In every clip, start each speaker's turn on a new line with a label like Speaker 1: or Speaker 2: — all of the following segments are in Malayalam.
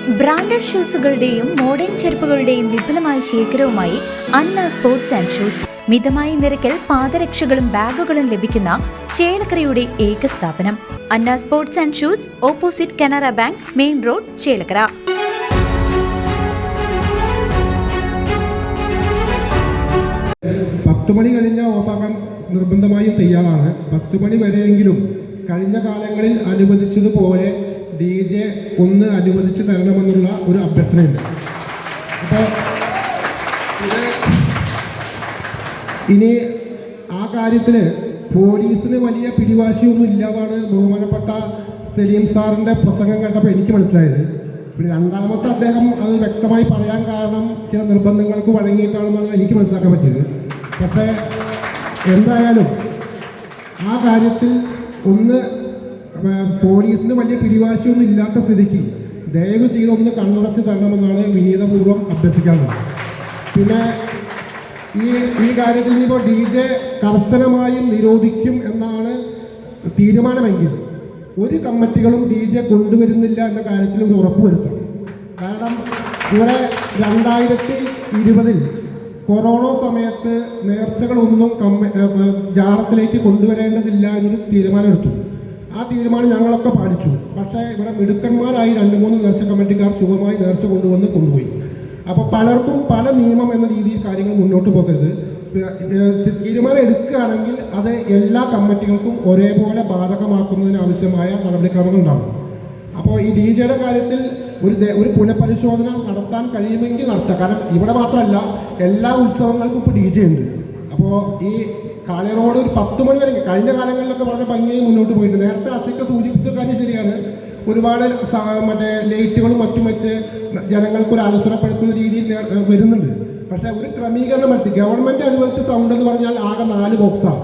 Speaker 1: ബ്രാൻഡഡ് ഷൂസുകളുടെയും മോഡേൺ ചെരുപ്പുകളുടെയും വിപുലമായ ശേഖരവുമായി അന്ന സ്പോർട്സ് ആൻഡ് ഷൂസ്. മിതമായ നിരക്കിൽ പാദരക്ഷകളും ബാഗുകളും ലഭിക്കുന്ന ചേലക്കരയുടെ ഏക സ്ഥാപനം Anna sports and shoes, opposite Canara bank, main road, Chelakkara.
Speaker 2: 10 മണി കഴിഞ്ഞാൽ ഓഫാക്കാൻ നിർബന്ധമായും തയ്യാറാണ്. 10 മണി വരെയെങ്കിലും കഴിഞ്ഞ കാലങ്ങളിൽ അനുവദിച്ചതുപോലെ DJ ഒന്ന് അനുവദിച്ചു തരണമെന്നുള്ള ഒരു അഭ്യർത്ഥനയുണ്ട്. അപ്പോൾ ഇനി ആ കാര്യത്തിൽ പോലീസിന് വലിയ പിടിവാശിയൊന്നും ഇല്ലാതാണ് ബഹുമാനപ്പെട്ട സലീം സാറിൻ്റെ പ്രസംഗം കേട്ടപ്പോൾ എനിക്ക് മനസ്സിലായത്. പിന്നെ രണ്ടാമത്തെ അദ്ദേഹം അത് വ്യക്തമായി പറയാൻ കാരണം ചില നിർബന്ധങ്ങൾക്ക് വഴങ്ങിയിട്ടാണെന്നാണ് എനിക്ക് മനസ്സിലാക്കാൻ പറ്റിയത്. പക്ഷേ എന്തായാലും ആ കാര്യത്തിൽ ഒന്ന് പോലീസിന് വലിയ പിടിവാശിയൊന്നും ഇല്ലാത്ത സ്ഥിതിക്ക് ദയവ് ചെയ്തൊന്ന് കണ്ണടച്ച് തരണമെന്നാണ് വിനീതപൂർവ്വം അഭ്യർത്ഥിക്കാറുള്ളത്. പിന്നെ ഈ കാര്യത്തിൽ ഇനിയിപ്പോൾ DJ കർശനമായും നിരോധിക്കും എന്നാണ് തീരുമാനമെങ്കിൽ ഒരു കമ്മിറ്റികളും DJ കൊണ്ടുവരുന്നില്ല എന്ന കാര്യത്തിൽ ഒരു ഉറപ്പ് വരുത്തണം. കാരണം ഇവിടെ 2020 കൊറോണ സമയത്ത് നേർച്ചകളൊന്നും ജാറത്തിലേക്ക് കൊണ്ടുവരേണ്ടതില്ല എന്നൊരു തീരുമാനമെടുത്തു. ആ തീരുമാനം ഞങ്ങളൊക്കെ പാലിച്ചു. പക്ഷേ ഇവിടെ മിടുക്കന്മാരായി 2-3 നേർച്ച കമ്മിറ്റിക്കാർ സുഖമായി നേർച്ച കൊണ്ടുപോയി. അപ്പോൾ പലർക്കും പല നിയമം എന്ന രീതിയിൽ കാര്യങ്ങൾ മുന്നോട്ട് പോകരുത്. തീരുമാനം എടുക്കുകയാണെങ്കിൽ അത് എല്ലാ കമ്മിറ്റികൾക്കും ഒരേപോലെ ബാധകമാക്കുന്നതിന് ആവശ്യമായ നടപടിക്രമങ്ങൾ ഉണ്ടാകും. അപ്പോൾ ഈ DJയുടെ കാര്യത്തിൽ ഒരു പുനഃപരിശോധന നടത്താൻ കഴിയുമെങ്കിൽ നടത്താം. കാരണം ഇവിടെ മാത്രമല്ല, എല്ലാ ഉത്സവങ്ങൾക്കും ഇപ്പോൾ DJ ഉണ്ട്. അപ്പോൾ ഈ കാളിയറോട് ഒരു 10 മണി വരെ കഴിഞ്ഞ കാലങ്ങളിലൊക്കെ വളരെ ഭംഗിയായി മുന്നോട്ട് പോയിട്ടുണ്ട്. നേരത്തെ അസിക്ക് സൂചിപ്പിച്ച കാര്യം ശരിയാണ്. ഒരുപാട് മറ്റേ ലൈറ്റുകളും മറ്റും വെച്ച് ജനങ്ങൾക്കൊരു അലസരപ്പെടുത്തുന്ന രീതിയിൽ വരുന്നുണ്ട്. പക്ഷേ ഒരു ക്രമീകരണം വരുത്തി ഗവൺമെൻറ് അനുവദിച്ച സൗണ്ട് എന്ന് പറഞ്ഞാൽ ആകെ 4 ബോക്സാണ്.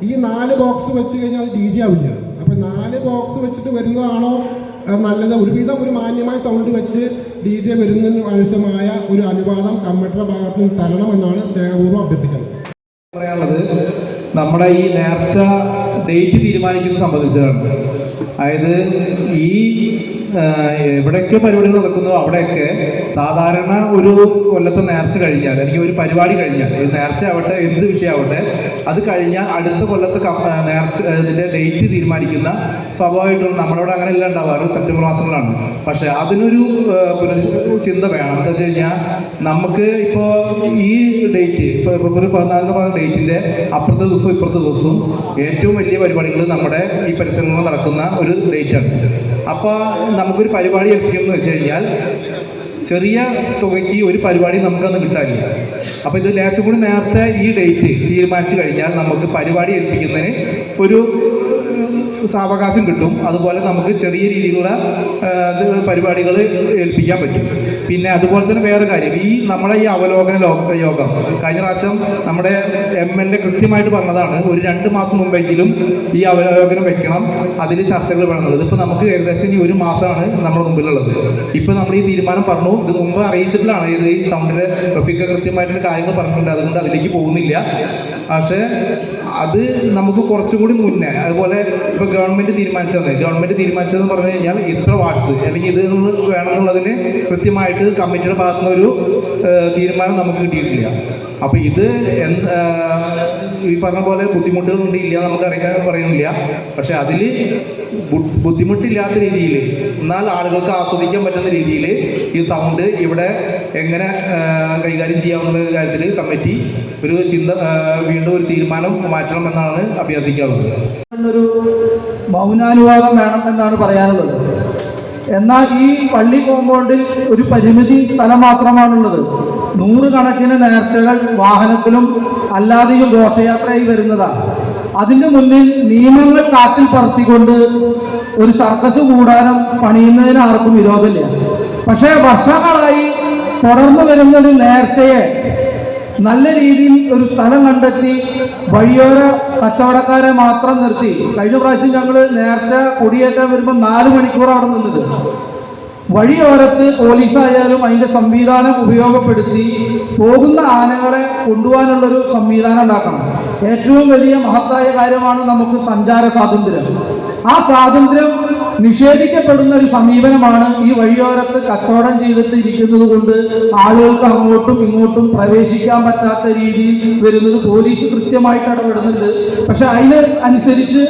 Speaker 2: ഈ 4 ബോക്സ് വെച്ച് കഴിഞ്ഞാൽ അത് DJ ആവില്ല. അപ്പോൾ 4 ബോക്സ് വെച്ചിട്ട് വരുന്നതാണോ നല്ലത്? ഒരു മാന്യമായ സൗണ്ട് വെച്ച് DJ വരുന്നതിന് ആവശ്യമായ ഒരു അനുവാദം കമ്മിറ്റിയുടെ ഭാഗത്ത് നിന്ന് തരണമെന്നാണ് സ്നേഹപൂർവ്വം അഭ്യർത്ഥിക്കുന്നത്.
Speaker 3: പറയാനുള്ളത് നമ്മുടെ ഈ നേർച്ച ഡേറ്റ് തീരുമാനിക്കുന്നത് സംബന്ധിച്ചതാണ്. അതായത് ഈ എവിടെയൊക്കെ പരിപാടികൾ നടക്കുന്നോ അവിടെയൊക്കെ സാധാരണ ഒരു കൊല്ലത്തെ നേർച്ച കഴിഞ്ഞാൽ, അല്ലെങ്കിൽ ഒരു പരിപാടി കഴിഞ്ഞാൽ, നേർച്ച ആവട്ടെ എന്ത് വിഷയമാവട്ടെ, അത് കഴിഞ്ഞാൽ അടുത്ത കൊല്ലത്തെ നേർച്ച ഇതിൻ്റെ ഡേറ്റ് തീരുമാനിക്കുന്ന സ്വാഭാവികമായിട്ടും നമ്മളോട് അങ്ങനെയല്ല ഉണ്ടാവാറ്, സെപ്റ്റംബർ മാസങ്ങളാണ്. പക്ഷേ അതിനൊരു ചിന്ത വേണം. എന്താ വെച്ച് കഴിഞ്ഞാൽ നമുക്ക് ഇപ്പോൾ ഈ ഡേറ്റ് ഇപ്പോൾ ഒരു 14 ഡേറ്റിൻ്റെ അപ്പുറത്തെ ദിവസവും ഇപ്പുറത്തെ ദിവസവും ഏറ്റവും വലിയ പരിപാടികൾ നമ്മുടെ ഈ പരിസരങ്ങളിൽ നടക്കുന്ന ഒരു ഡേറ്റാണ്. അപ്പോൾ നമുക്കൊരു പരിപാടി എത്തിയെന്ന് വെച്ച് കഴിഞ്ഞാൽ ചെറിയ തുകയ്ക്ക് ഒരു പരിപാടി നമുക്കന്ന് കിട്ടാനില്ല. അപ്പോൾ ഇത് ലേശം കൂടി നേരത്തെ ഈ ഡേറ്റ് തീരുമാനിച്ചു കഴിഞ്ഞാൽ നമുക്ക് പരിപാടി ഏൽപ്പിക്കുന്നതിന് ഒരു സാവകാശം കിട്ടും. അതുപോലെ നമുക്ക് ചെറിയ രീതിയിലുള്ള പരിപാടികൾ ഏൽപ്പിക്കാൻ പറ്റും. പിന്നെ അതുപോലെ തന്നെ വേറെ കാര്യം, നമ്മുടെ ഈ അവലോകന യോഗം കഴിഞ്ഞ പ്രാവശ്യം നമ്മുടെ MLA കൃത്യമായിട്ട് പറഞ്ഞതാണ്, ഒരു 2 മാസം മുമ്പെങ്കിലും ഈ അവലോകനം വെക്കണം, അതിൽ ചർച്ചകൾ വേണമെന്നുള്ളത്. ഇപ്പോൾ നമുക്ക് ഏകദേശം ഈ 1 മാസമാണ് നമ്മുടെ മുമ്പിലുള്ളത്. ഇപ്പോൾ നമ്മൾ ഈ തീരുമാനം പറഞ്ഞു, ഇത് മുമ്പ് അറിയിച്ചിട്ടുള്ളതാണ്. ഈ സൗണ്ടിൻ്റെ റഫീഖ കൃത്യമായിട്ടുള്ള കാര്യങ്ങൾ പറഞ്ഞിട്ടുണ്ട്, അതുകൊണ്ട് അതിലേക്ക് പോകുന്നില്ല. പക്ഷേ അത് നമുക്ക് കുറച്ചും കൂടി മുന്നേ, അതുപോലെ ഇപ്പോൾ ഗവൺമെൻറ് തീരുമാനിച്ചതെന്ന് പറഞ്ഞു കഴിഞ്ഞാൽ ഇത്ര വാട്ട്സ് അല്ലെങ്കിൽ ഇത് വേണമെന്നുള്ളതിന് കൃത്യമായിട്ട് കമ്മിറ്റിയുടെ ഭാഗത്തുനിന്ന് ഒരു തീരുമാനം നമുക്ക് കിട്ടിയിട്ടില്ല. അപ്പോൾ ഇത് ഈ പറഞ്ഞ പോലെ ബുദ്ധിമുട്ടുകളുണ്ട്, ഇല്ല നമുക്ക് അറിയാൻ പറയുന്നില്ല. പക്ഷെ അതിൽ ബുദ്ധിമുട്ടില്ലാത്ത രീതിയിൽ, എന്നാൽ ആളുകൾക്ക് ആസ്വദിക്കാൻ പറ്റുന്ന രീതിയിൽ ഈ സൗണ്ട് ഇവിടെ എങ്ങനെ കൈകാര്യം ചെയ്യാവുന്ന കാര്യത്തിൽ കമ്മിറ്റി ഒരു വീണ്ടും ഒരു തീരുമാനം മാറ്റണമെന്നാണ് അഭ്യർത്ഥിക്കാറുള്ളത്.
Speaker 4: ഒരു മൗനാനുവാദം വേണം എന്നാണ് പറയാനുള്ളത്. എന്നാൽ ഈ പള്ളി കോമ്പൗണ്ടിൽ ഒരു പരിമിതി സ്ഥലം മാത്രമാണുള്ളത്. 100 കണക്കിന് നേർച്ചകൾ വാഹനത്തിലും അല്ലാതെയും ഘോഷയാത്രയായി വരുന്നതാണ്. അതിന് മുന്നിൽ നിയമങ്ങൾ കാറ്റിൽ പറത്തിക്കൊണ്ട് ഒരു സർക്കസ് കൂടാരം പണിയുന്നതിന് ആർക്കും വിരോധമില്ല. പക്ഷേ വർഷങ്ങളായി തുടർന്നു വരുന്ന ഒരു നേർച്ചയെ നല്ല രീതിയിൽ ഒരു സ്ഥലം കണ്ടെത്തി വഴിയോര കച്ചവടക്കാരെ മാത്രം നിർത്തി, കഴിഞ്ഞ പ്രാവശ്യം ഞങ്ങൾ നേർച്ച കൊടിയേറ്റാൻ വരുമ്പോൾ 4 മണിക്കൂർ അവിടെ നിന്നത്. വഴിയോരത്ത് പോലീസായാലും അതിൻ്റെ സംവിധാനം ഉപയോഗപ്പെടുത്തി പോകുന്ന ആനകളെ കൊണ്ടുപോകാനുള്ളൊരു സംവിധാനം ഉണ്ടാക്കണം. ഏറ്റവും വലിയ മഹത്തായ കാര്യമാണ് നമുക്ക് സഞ്ചാര സ്വാതന്ത്ര്യം. ആ സ്വാതന്ത്ര്യം നിഷേധിക്കപ്പെടുന്ന ഒരു സമീപനമാണ് ഈ വഴിയോരത്ത് കച്ചവടം ചെയ്തിട്ട് ഇരിക്കുന്നത് കൊണ്ട് ആളുകൾക്ക് അങ്ങോട്ടും ഇങ്ങോട്ടും പ്രവേശിക്കാൻ പറ്റാത്ത രീതിയിൽ വരുന്നത് പോലീസ് കൃത്യമായിട്ട് ഇടപെടുന്നുണ്ട്. പക്ഷെ അതിന് അനുസരിച്ച്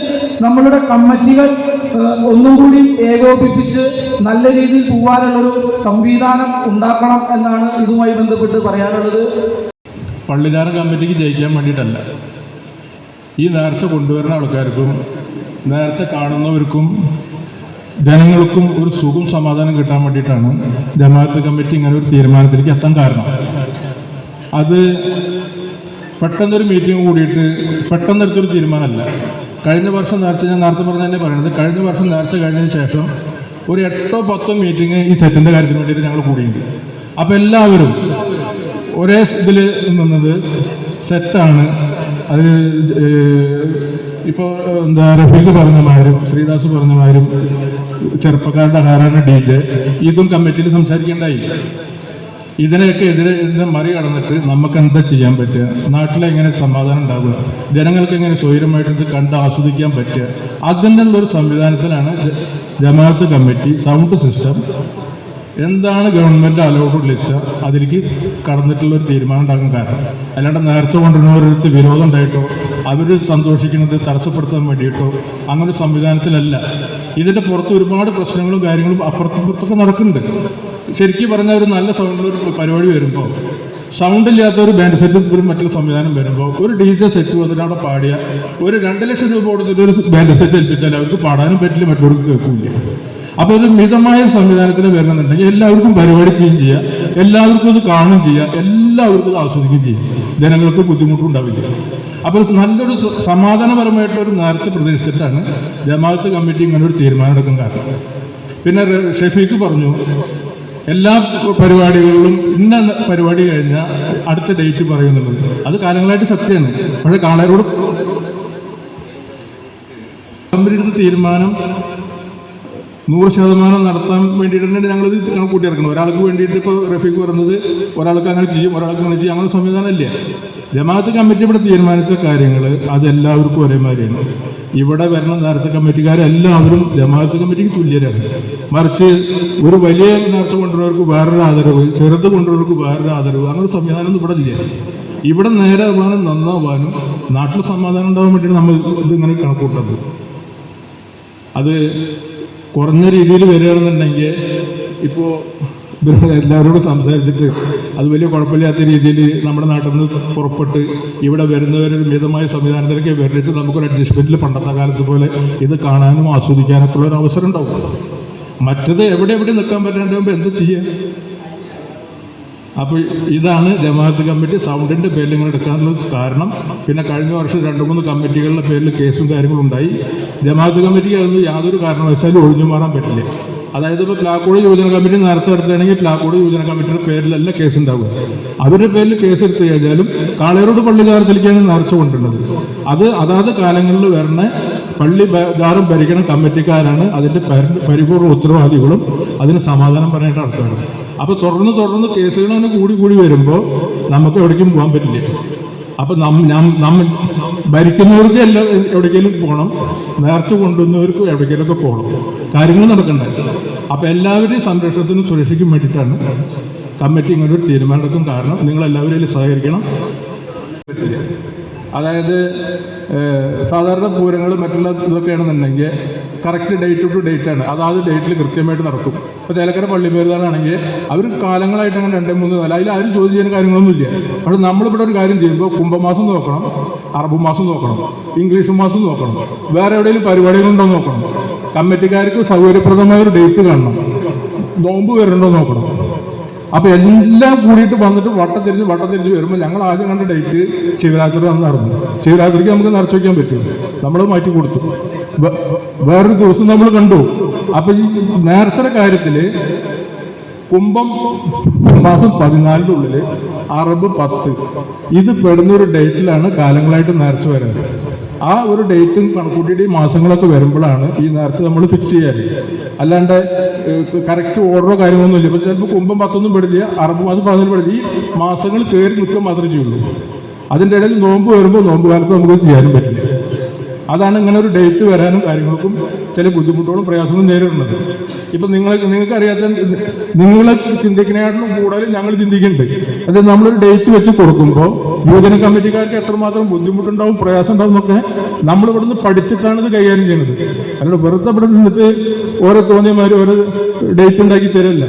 Speaker 4: നമ്മളുടെ കമ്മിറ്റികൾ ഒന്നും കൂടി ഏകോപിപ്പിച്ച് നല്ല രീതിയിൽ പോകാനുള്ളൊരു സംവിധാനം ഉണ്ടാക്കണം എന്നാണ് ഇതുമായി ബന്ധപ്പെട്ട് പറയാനുള്ളത്.
Speaker 5: പള്ളിദാനം കമ്മിറ്റിക്ക് ജയിക്കാൻ വേണ്ടിയിട്ടല്ല, ഈ നേർച്ച കൊണ്ടുവരുന്ന ആൾക്കാർക്കും നേർച്ച കാണുന്നവർക്കും ജനങ്ങൾക്കും ഒരു സുഖം സമാധാനം കിട്ടാൻ വേണ്ടിയിട്ടാണ് ജമാഅത്ത് കമ്മിറ്റി ഇങ്ങനെ ഒരു തീരുമാനത്തിലേക്ക് എത്താൻ കാരണം. അത് പെട്ടെന്നൊരു മീറ്റിംഗ് കൂടിയിട്ട് പെട്ടെന്നെടുത്തൊരു തീരുമാനമല്ല. കഴിഞ്ഞ വർഷം നേർച്ച, ഞാൻ നേരത്തെ പറഞ്ഞ തന്നെ പറയുന്നത്, കഴിഞ്ഞ വർഷം നേർച്ച കഴിഞ്ഞതിന് ശേഷം ഒരു 8-10 മീറ്റിംഗ് ഈ സെറ്റിൻ്റെ കാര്യത്തിന് വേണ്ടിയിട്ട് ഞങ്ങൾ കൂടിയിട്ടുണ്ട്. അപ്പോൾ എല്ലാവരും ഒരേ ഇതിൽ നിന്നത് സെറ്റാണ്. അത് ഇപ്പോൾ എന്താ റഫീഖ് പറഞ്ഞമാരും ശ്രീദാസ് പറഞ്ഞമാരും ചെറുപ്പക്കാരുടെ ആരാണ് DJ ഇതും കമ്മിറ്റിയിൽ സംസാരിക്കേണ്ടായി. ഇതിനെയൊക്കെ ഇതിനെ മറികടന്നിട്ട് നമുക്ക് എന്താ ചെയ്യാൻ പറ്റുക, നാട്ടിലെങ്ങനെ സമാധാനം ഉണ്ടാവുക, ജനങ്ങൾക്ക് എങ്ങനെ സ്വൈരമായിട്ട് ഇത് കണ്ട് ആസ്വദിക്കാൻ പറ്റുക, അതിനുള്ളൊരു സംവിധാനത്തിലാണ് ജമാഅത്ത് കമ്മിറ്റി സൗണ്ട് സിസ്റ്റം എന്താണ് ഗവൺമെൻറ് അലൗഡ് വിളിച്ച അതിലേക്ക് കടന്നിട്ടുള്ളൊരു തീരുമാനം ഉണ്ടാക്കാൻ കാരണം. അല്ലാണ്ട് നേർച്ച കൊണ്ടുവരുന്നവരടുത്ത് വിരോധം ഉണ്ടായിട്ടോ അവർ സന്തോഷിക്കുന്നത് തടസ്സപ്പെടുത്താൻ വേണ്ടിയിട്ടോ അങ്ങനെ സംവിധാനത്തിലല്ല. ഇതിൻ്റെ പുറത്ത് ഒരുപാട് പ്രശ്നങ്ങളും കാര്യങ്ങളും അപ്പുറത്തൊക്കെ നടക്കുന്നുണ്ട്. ശരിക്കും പറഞ്ഞാൽ ഒരു നല്ല സൗണ്ടിലൊരു പരിപാടി വരുമ്പോൾ സൗണ്ട് ഇല്ലാത്ത ഒരു ബാൻഡ് സെറ്റ് ഒരു മറ്റുള്ള സംവിധാനം വരുമ്പോൾ ഒരു DJ സെറ്റ് വന്നിട്ട് അവിടെ പാടിയ ഒരു 2 ലക്ഷം രൂപ കൊടുത്തിട്ട് ഒരു ബാൻഡ് സെറ്റ് ഏൽപ്പിച്ചാൽ അവർക്ക് പാടാനും പറ്റില്ല, മറ്റവർക്ക് കേൾക്കില്ല. അപ്പോൾ ഒരു മിതമായ സംവിധാനത്തിൽ വരണമെന്നുണ്ടെങ്കിൽ എല്ലാവർക്കും പരിപാടി ചെയ്യുകയും ചെയ്യാം, എല്ലാവർക്കും ഇത് കാണുകയും ചെയ്യാം, എല്ലാവർക്കും ഇത് ആസ്വദിക്കുകയും ചെയ്യാം, ജനങ്ങൾക്ക് ബുദ്ധിമുട്ടും ഉണ്ടാവില്ല. അപ്പോൾ നല്ലൊരു സമാധാനപരമായിട്ടൊരു നേർച്ച പ്രതീക്ഷിച്ചിട്ടാണ് ജമാഅത്ത് കമ്മിറ്റി ഇങ്ങനെ ഒരു തീരുമാനം എടുക്കാൻ കാരണം. പിന്നെ ഷഫീഖ് പറഞ്ഞു എല്ലാ പരിപാടികളിലും ഇന്ന പരിപാടി കഴിഞ്ഞാൽ അടുത്ത ഡേറ്റ് പറയുന്നുള്ളത്. അത് കാലങ്ങളായിട്ട് സത്യമാണ്. പക്ഷേ കാളരോട് കമ്മിറ്റിയുടെ തീരുമാനം 100% നടത്താൻ വേണ്ടിയിട്ട് തന്നെ ഞങ്ങളിത് കൂട്ടിയിറക്കണം. ഒരാൾക്ക് വേണ്ടിയിട്ട് ഇപ്പോൾ റഫീഖ് പറയുന്നത് ഒരാൾക്ക് അങ്ങനെ ചെയ്യും, ഒരാൾക്ക് അങ്ങനെ ചെയ്യും, അങ്ങനെ സംവിധാനമില്ല. ജമാഅത്ത് കമ്മിറ്റി ഇവിടെ തീരുമാനിച്ച കാര്യങ്ങൾ അതെല്ലാവർക്കും ഒരേമാതിരിയാണ്. ഇവിടെ വരുന്ന നേർച്ച കമ്മിറ്റിക്കാരെല്ലാവരും ജമാഅത്ത് കമ്മിറ്റിക്ക് തുല്യരാണ്. മറിച്ച് ഒരു വലിയ നേർച്ച കൊണ്ടുവരുന്നവർക്ക് വേറൊരു ആദരവ്, ചെറുത് കൊണ്ടുവരുന്നവർക്ക് വേറൊരു ആദരവ്, അങ്ങനെ സംവിധാനമൊന്നും ഇവിടെ ഇല്ല. ഇവിടെ നേരെ ആവാനും നന്നാവാനും നാട്ടിൽ സമാധാനം ഉണ്ടാകാൻ വേണ്ടിയിട്ട് നമ്മൾ ഇതിങ്ങനെ കണക്കൂട്ടുന്നത്. അത് കുറഞ്ഞ രീതിയിൽ വരികയാണെന്നുണ്ടെങ്കിൽ ഇപ്പോൾ എല്ലാവരോടും സംസാരിച്ചിട്ട് അത് വലിയ കുഴപ്പമില്ലാത്ത രീതിയിൽ നമ്മുടെ നാട്ടിൽ നിന്ന് പുറപ്പെട്ട് ഇവിടെ വരുന്നവരൊരു മിതമായ സംവിധാനത്തിലേക്ക് വരച്ച് നമുക്കൊരു അഡ്ജസ്റ്റ്മെൻറ്റിൽ പണ്ടത്തെ കാലത്ത് പോലെ ഇത് കാണാനും ആസ്വദിക്കാനൊക്കെ ഉള്ളൊരു അവസരം ഉണ്ടാവും. മറ്റത് എവിടെ നിൽക്കാൻ പറ്റാണ്ടാകുമ്പോൾ എന്ത് ചെയ്യുക? അപ്പോൾ ഇതാണ് ജമാഅത്ത് കമ്മിറ്റി സൗണ്ടിൻ്റെ പേരിൽ ഇങ്ങനെ എടുക്കാനുള്ള കാരണം. പിന്നെ കഴിഞ്ഞ വർഷം 2-3 കമ്മിറ്റികളുടെ പേരിൽ കേസും കാര്യങ്ങളും ഉണ്ടായി. ജമാഅത്ത് കമ്മിറ്റിക്ക് അതൊന്നും യാതൊരു കാരണവശാലും ഒഴിഞ്ഞു മാറാൻ പറ്റില്ല. അതായത് ഇപ്പോൾ പ്ലാക്കോട് യുവജന കമ്മിറ്റി നേരത്തെ എടുത്തുകയാണെങ്കിൽ പ്ലാക്കോട് യുവജന കമ്മിറ്റിയുടെ പേരിലല്ല കേസ് ഉണ്ടാവുക. അവരുടെ പേരിൽ കേസ് എടുത്തു കഴിഞ്ഞാലും കാളയരോട് പള്ളികാരത്തിലേക്കാണ് നേർച്ച കൊണ്ടുള്ളത്. അത് അതാത് കാലങ്ങളിൽ വരുന്ന പള്ളി ദാരം ഭരിക്കുന്ന കമ്മിറ്റിക്കാരാണ് അതിൻ്റെ പരിപൂർണ്ണ ഉത്തരവാദികളും അതിന് സമാധാനം പറയാനായിട്ട് ആൾക്കാരാണ്. അപ്പോൾ തുടർന്ന് കേസുകൾ അങ്ങനെ കൂടി വരുമ്പോൾ നമുക്ക് എവിടേക്കും പോകാൻ പറ്റില്ല. അപ്പോൾ നമ്മൾ ഭരിക്കുന്നവർക്ക് എല്ലാം എവിടേക്കെങ്കിലും പോകണം, നേർച്ച കൊണ്ടുവന്നവർക്ക് എവിടേക്കെങ്കിലുമൊക്കെ പോകണം, കാര്യങ്ങൾ നടക്കണ്ടേ. അപ്പോൾ എല്ലാവരുടെയും സംരക്ഷണത്തിനും സുരക്ഷയ്ക്കും വേണ്ടിയിട്ടാണ് കമ്മിറ്റി ഇങ്ങനൊരു തീരുമാനം എടുക്കും. കാരണം നിങ്ങളെല്ലാവരും അതിൽ സഹകരിക്കണം. അതായത് സാധാരണ പൂരങ്ങൾ മറ്റുള്ള ഇതൊക്കെയാണെന്നുണ്ടെങ്കിൽ കറക്റ്റ് ഡേറ്റ് ടു ഡേറ്റാണ്, അതാത് ഡേറ്റിൽ കൃത്യമായിട്ട് നടക്കും. ഇപ്പോൾ ചേലക്കര പള്ളി പേരുതാണെങ്കിൽ അവർ കാലങ്ങളായിട്ട് അങ്ങനെ 2-3 നാല് അതിൽ ആരും ചോദ്യം ചെയ്യുന്ന കാര്യങ്ങളൊന്നുമില്ല. പക്ഷേ നമ്മളിവിടെ ഒരു കാര്യം ചെയ്യുമ്പോൾ കുംഭമാസം നോക്കണം, അറബ് മാസം നോക്കണം, ഇംഗ്ലീഷ് മാസം നോക്കണം, വേറെ എവിടെയെങ്കിലും പരിപാടികളുണ്ടോ നോക്കണം, കമ്മിറ്റിക്കാർക്ക് സൗകര്യപ്രദമായ ഒരു ഡേറ്റ് കാണണം, നോമ്പ് വരുന്നുണ്ടോ നോക്കണം. അപ്പോൾ എല്ലാം കൂടിയിട്ട് വന്നിട്ട് വട്ടത്തിരിഞ്ഞ് വരുമ്പോൾ ഞങ്ങൾ ആദ്യം കണ്ട ഡേറ്റ് ശിവരാത്രി അന്ന് നടന്നു. ശിവരാത്രിക്ക് നമുക്ക് നിറച്ച് വയ്ക്കാൻ പറ്റും, നമ്മൾ മാറ്റി കൊടുത്തു. വേറൊരു ദിവസം നമ്മൾ കണ്ടു. അപ്പോൾ ഈ നേർച്ചയുടെ കാര്യത്തിൽ കുംഭം മാസം 14 ഉള്ളിൽ അറബ് 10 ഇത് പെടുന്നൊരു ഡേറ്റിലാണ് കാലങ്ങളായിട്ട് നേർച്ച വരുന്നത്. ആ ഒരു ഡേറ്റും കണക്കൂട്ടിയിട്ട് ഈ മാസങ്ങളൊക്കെ വരുമ്പോഴാണ് ഈ നേർച്ച നമ്മൾ ഫിക്സ് ചെയ്യാറ്. അല്ലാണ്ട് കറക്റ്റ് ഓർഡറോ കാര്യങ്ങളൊന്നുമില്ല. ഇപ്പോൾ ചിലപ്പോൾ കുംഭം 10 പെടില്ല, അറബ് മാസം 14 പെടില്ല. ഈ മാസങ്ങൾ കയറി നിൽക്കുക മാത്രമേ ചെയ്യുള്ളൂ. അതിൻ്റെ ഇടയിൽ നോമ്പ് വരുമ്പോൾ നോമ്പ് കാലത്ത് നമുക്ക് ചെയ്യാനും പറ്റില്ല. അതാണ് ഇങ്ങനെ ഒരു ഡേറ്റ് വരാനും കാര്യങ്ങൾക്കും ചില ബുദ്ധിമുട്ടുകളും പ്രയാസങ്ങളും നേരിടുന്നത്. ഇപ്പം നിങ്ങൾക്ക് അറിയാത്ത നിങ്ങൾ ചിന്തിക്കുന്നതിനായിട്ടും കൂടുതൽ ഞങ്ങൾ ചിന്തിക്കുന്നുണ്ട്. അത് നമ്മളൊരു ഡേറ്റ് വെച്ച് കൊടുക്കുമ്പോൾ യുവജന കമ്മിറ്റിക്കാർക്ക് എത്രമാത്രം ബുദ്ധിമുട്ടുണ്ടാവും, പ്രയാസം ഉണ്ടാവും എന്നൊക്കെ നമ്മൾ ഇവിടുന്ന് പഠിച്ചിട്ടാണ് ഇത് കൈകാര്യം ചെയ്യുന്നത്. അല്ലാണ്ട് വെറുതെ ഇവിടെ നിന്നിട്ട് ഓരോ തോന്നിയമാര് ഓരോ ഡേറ്റ് ഉണ്ടാക്കി തരില്ല.